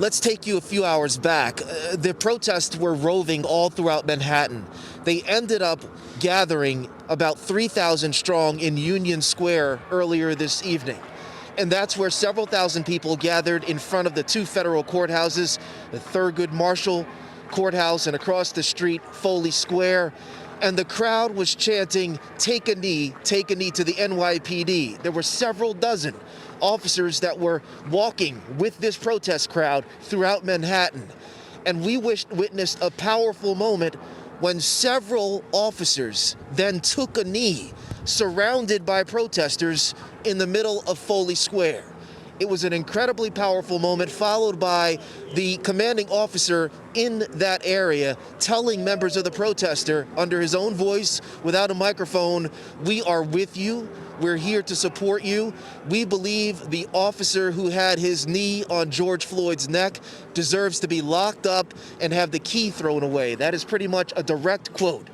Let's take you a few hours back. The protests were roving all throughout Manhattan. They ended up gathering about 3,000 strong in Union Square earlier this evening. And that's where several thousand people gathered in front of the two federal courthouses, the Thurgood Marshall Courthouse and across the street, Foley Square. And the crowd was chanting, "Take a knee to the NYPD." There were several dozen officers that were walking with this protest crowd throughout Manhattan. And we witnessed a powerful moment when several officers then took a knee, surrounded by protesters in the middle of Foley Square. It was an incredibly powerful moment, followed by the commanding officer in that area telling members of the protester under his own voice, without a microphone, "We are with you. We're here to support you. We believe the officer who had his knee on George Floyd's neck deserves to be locked up and have the key thrown away." That is pretty much a direct quote.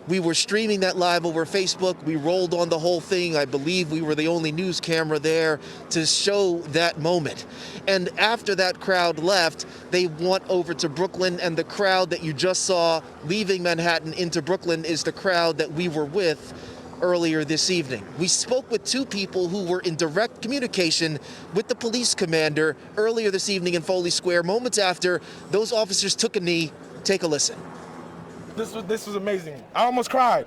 We were streaming that live over Facebook. We rolled on the whole thing. I believe we were the only news camera there to show that moment. And after that crowd left, they went over to Brooklyn, and the crowd that you just saw leaving Manhattan into Brooklyn is the crowd that we were with earlier this evening. We spoke with two people who were in direct communication with the police commander earlier this evening in Foley Square, moments after those officers took a knee. Take a listen. This was amazing. I almost cried.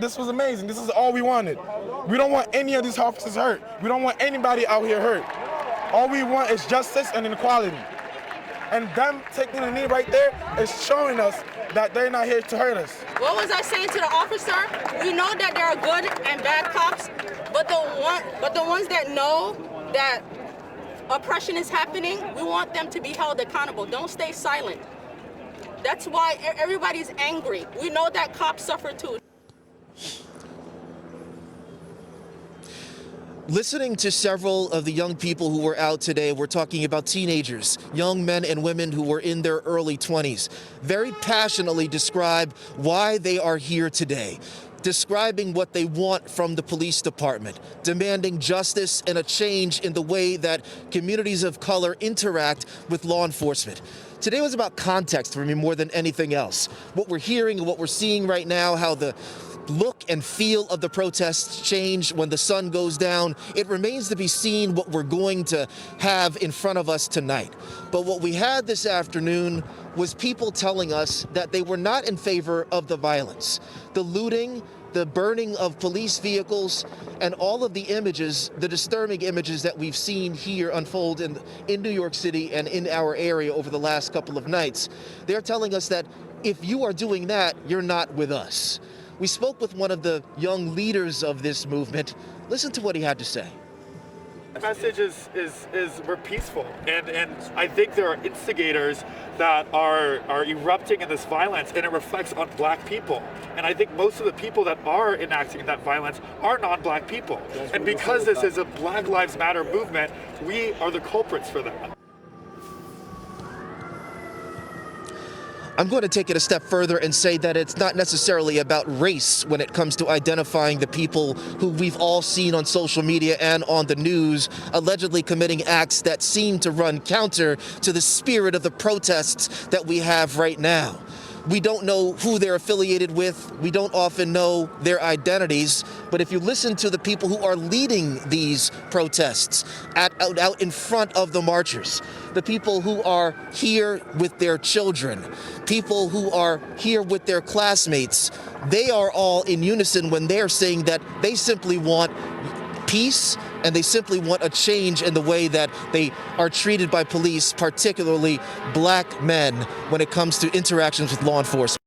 This was amazing. This is all we wanted. We don't want any of these officers hurt. We don't want anybody out here hurt. All we want is justice and equality. And them taking a knee right there is showing us that they're not here to hurt us. What was I saying to the officer? We know that there are good and bad cops, but the ones that know that oppression is happening, we want them to be held accountable. Don't stay silent. That's why everybody's angry. We know that cops suffer too. Listening to several of the young people who were out today, we're talking about teenagers, young men and women who were in their early 20s, very passionately describe why they are here today, describing what they want from the police department, demanding justice and a change in the way that communities of color interact with law enforcement. Today was about context for me more than anything else. What we're hearing and what we're seeing right now, how the look and feel of the protests change when the sun goes down. It remains to be seen what we're going to have in front of us tonight. But what we had this afternoon was people telling us that they were not in favor of the violence, the looting, the burning of police vehicles, and all of the images, the disturbing images that we've seen here unfold in New York City and in our area over the last couple of nights. They're telling us that if you are doing that, you're not with us. We spoke with one of the young leaders of this movement. Listen to what he had to say. The message is we're peaceful, and I think there are instigators that are erupting in this violence, and it reflects on black people. And I think most of the people that are enacting that violence are non-black people. And because this is a Black Lives Matter movement, we are the culprits for that. I'm going to take it a step further and say that it's not necessarily about race when it comes to identifying the people who we've all seen on social media and on the news allegedly committing acts that seem to run counter to the spirit of the protests that we have right now. We don't know who they're affiliated with. We don't often know their identities. But if you listen to the people who are leading these protests out in front of the marchers, the people who are here with their children, people who are here with their classmates, they are all in unison when they're saying that they simply want peace, and they simply want a change in the way that they are treated by police, particularly black men, when it comes to interactions with law enforcement.